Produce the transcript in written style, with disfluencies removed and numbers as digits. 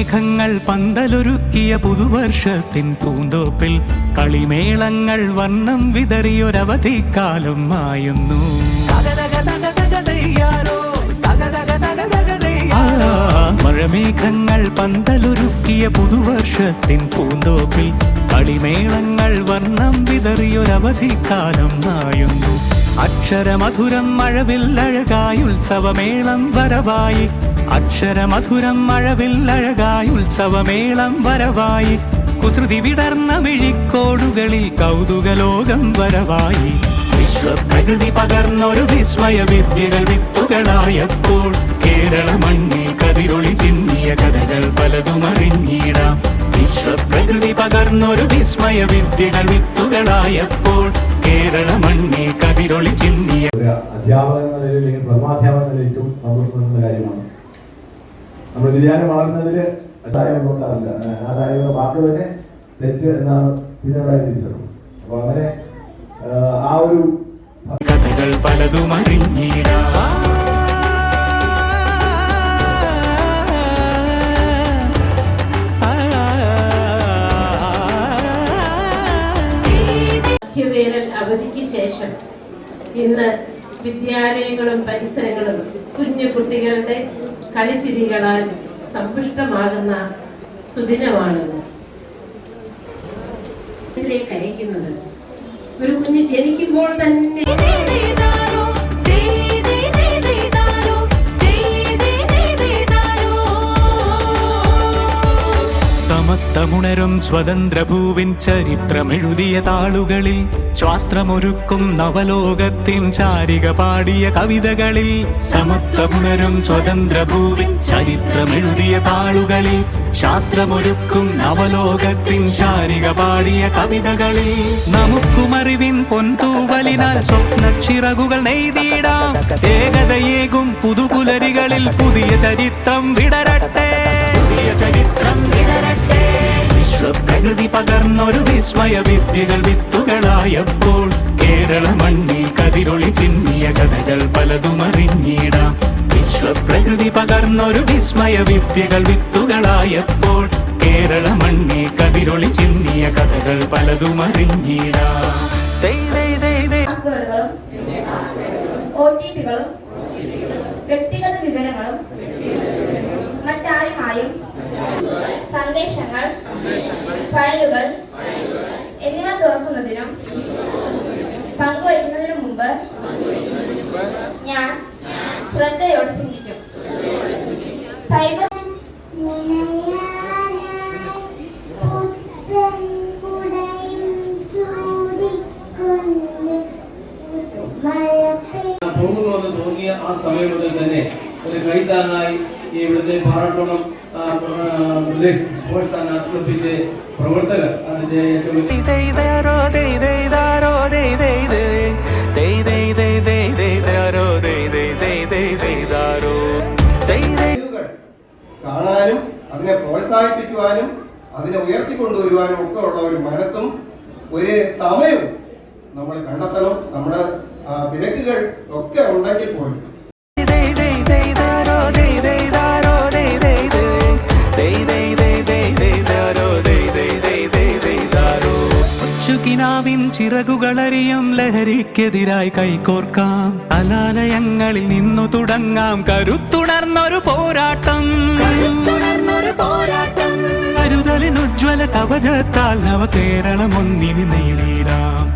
മഴമേഘങ്ങൾ പന്തലൊരുക്കിയ പുതുവർഷത്തിൻ പൂന്തോപ്പിൽ കളിമേളങ്ങൾ വർണ്ണം വിതറിയൊരവധിക്കാലം മായുന്നു. മഴമേഘങ്ങൾ പന്തലൊരുക്കിയ പുതുവർഷത്തിൻ പൂന്തോപ്പിൽ കളിമേളങ്ങൾ വർണ്ണം വിതറിയൊരവധിക്കാലം മായുന്നു. അക്ഷരമധുരം മഴവില്ലഴകായി ഉത്സവമേളം വരവായി, അക്ഷരമധുരം മഴവില്ലഴകായി ഉത്സവമേളം വരവായി, കുസൃതി വിടർന്ന മിഴിക്കോടുകളിൽ കൗതുകലോകം വരവായി. വിശ്വപ്രകൃതി പകർന്നൊരു വിസ്മയ വിദ്യകൾ വിത്തുകളായപ്പോൾ കേരള മണ്ണിൽ കതിരൊളി ചിന്നിയ കഥകൾ പലതും അറിഞ്ഞിടാം. വിശ്വപ്രകൃതി പകർന്നൊരു വിസ്മയ വിദ്യകൾ വിത്തുകളായപ്പോൾ കേരള മണ്ണിൽ കതിരൊളി ചിന്നിയ. അധ്യാപകൻ എന്ന നിലയിൽ പ്രഥമാധ്യാപകൻ ഏറ്റവും സന്തോഷപ്പെടുന്ന കാര്യമാണ്. നമ്മൾ വിദ്യാലയം വളർന്നതിൽ അതായത് നോക്കാറില്ല, അതായത് വാക്ക് തന്നെ തെറ്റ് എന്നാണ് പിന്നീട് തിരിച്ചത്. അപ്പൊ അങ്ങനെ ആ ഒരു കഥകൾ പലതും അറിഞ്ഞിടാം. വേനൽ അവധിക്ക് ശേഷം ഇന്ന് വിദ്യാലയങ്ങളും പരിസരങ്ങളും കുഞ്ഞു കുട്ടികളുടെ കളിച്ചിരികളാൽ സമ്പുഷ്ടമാകുന്ന സുദിനമാണെന്ന് ഇതിലേക്ക് അയക്കുന്നത്. ഒരു കുഞ്ഞ് ജനിക്കുമ്പോൾ തന്നെ സമത്വമുണരും സ്വതന്ത്ര ഭൂവിൻ ചരിത്രമെഴുതിയ താളുകളിൽ, ശാസ്ത്രമൊരുക്കും നവലോകത്തിൻ ചാരിക പാടിയ കവിതകളിൽ. സമത്വമുണരും സ്വതന്ത്ര ഭൂവിൻ ചരിത്രമെഴുതിയ താളുകളിൽ, ശാസ്ത്രമൊരുക്കും നവലോകത്തിൻ ചാരിക പാടിയ കവിതകളിൽ. നമുക്കുമറിവിൻ പൊൻതൂവലിനാൽ സ്വപ്നച്ചിറകുകൾ നെയ്തിടാം. ഏകതയേകും പുതുപുലരികളിൽ പുതിയ ചരിത്രം വിടരട്ടെ, പുതിയ ചരിത്രം വിടരട്ടെ. വിശ്വപ്രകൃതി പകർന്നൊരു വിസ്മയ വിദ്യകൾ വിത്തുകളായപ്പോൾ കേരള മണ്ണിൽ കതിരൊളി ചിന്നിയ കഥകൾ പലതും അറിഞ്ഞിടാം. വിശ്വപ്രകൃതി പകർന്നൊരു വിസ്മയ വിദ്യകൾ വിത്തുകളായപ്പോൾ കേരള മണ്ണിൽ കതിരൊളി ചിന്നിയ കഥകൾ പലതും അറിഞ്ഞിടാം. വ്യക്തിഗത വിവരങ്ങളും മറ്റാരുമായും സന്ദേശങ്ങൾ, ഫയലുകൾ എന്നിവ തുറക്കുന്നതിനും പങ്കുവയ്ക്കുന്നതിനു മുമ്പ് ഞാൻ ശ്രദ്ധയോടെ ചിന്തിക്കും. സൈബർ പോകുന്നുവെന്ന് തോന്നിയ ആ സമയം മുതൽ തന്നെ ഒരു കൈത്താങ്ങായി ഈ ഇവിടുത്തെ പാറട്ടോണം സ്പോർട്സ് ആൻഡ് ആർട്സ് ക്ലബിന്റെ പ്രവർത്തകർ അതിന്റെ കാണാനും അതിനെ പ്രോത്സാഹിപ്പിക്കുവാനും അതിനെ ഉയർത്തിക്കൊണ്ടുവരുവാനും ഒക്കെ ഉള്ള ഒരു മനസ്സും ഒരു സമയവും നമ്മൾ കണ്ടെത്തണം. നമ്മുടെ തിരക്കുകൾ ഒക്കെ ഉണ്ടെങ്കിൽ പോലും കിനാവിൻ ചിറകുകളറിയും ലഹരിക്കെതിരായി കൈകോർക്കാം. കലാലയങ്ങളിൽ നിന്നു തുടങ്ങാം കരുത്തുണർന്നൊരു പോരാട്ടം. കരുതലിനുജ്വല കവചത്താൽ നവ കേരളം ഒന്നിന് നേടിയിടാം.